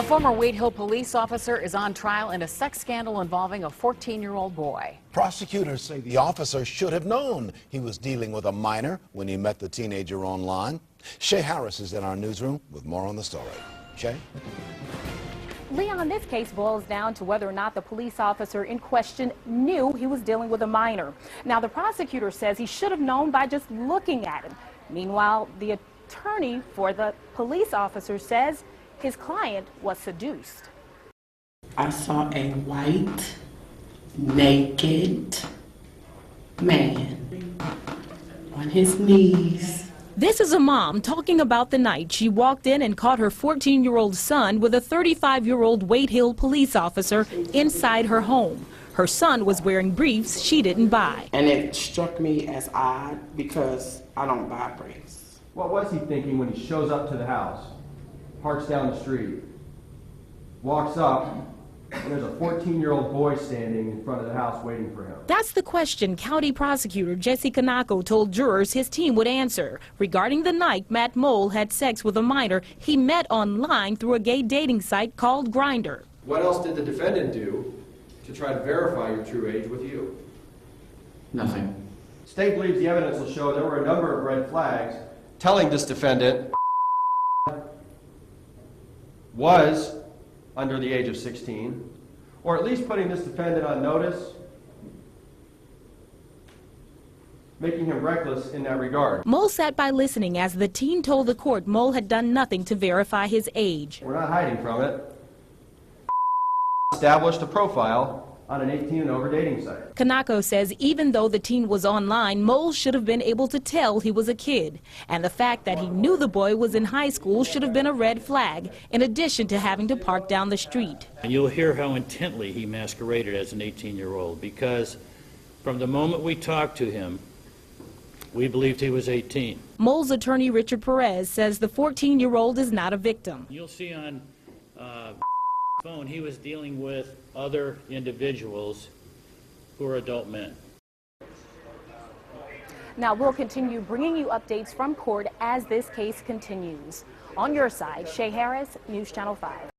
A former Haite Hill police officer is on trial in a sex scandal involving a 14-year-old boy. Prosecutors say the officer should have known he was dealing with a minor when he met the teenager online. Shay Harris is in our newsroom with more on the story. Shay? Leon, this case boils down to whether or not the police officer in question knew he was dealing with a minor. Now, the prosecutor says he should have known by just looking at him. Meanwhile, the attorney for the police officer says his client was seduced. I saw a white, naked man on his knees. This is a mom talking about the night she walked in and caught her 14-year-old son with a 35-year-old Haite Hill police officer inside her home. Her son was wearing briefs she didn't buy. And it struck me as odd because I don't buy briefs. What was he thinking when he shows up to the house, parks down the street, walks up, and there's a 14-year-old boy standing in front of the house waiting for him? That's the question County Prosecutor Jesse Kanako told jurors his team would answer regarding the night Matt Mole had sex with a minor he met online through a gay dating site called Grindr. What else did the defendant do to try to verify your true age with you? Nothing. The state believes the evidence will show there were a number of red flags telling this defendant was under the age of 16, or at least putting this defendant on notice, making him reckless in that regard. Mole sat by listening as the teen told the court Mole had done nothing to verify his age. We're not hiding from it. Established a profile on an 18 and over dating site. Kanako says even though the teen was online, Mole should have been able to tell he was a kid. And the fact that he knew the boy was in high school should have been a red flag, in addition to having to park down the street. And you'll hear how intently he masqueraded as an 18-year-old, because from the moment we talked to him, we believed he was 18. Mole's attorney Richard Perez says the 14-year-old is not a victim. You'll see on phone he was dealing with other individuals who are adult men. Now we'll continue bringing you updates from court as this case continues. On your side, Shay Harris, News Channel 5.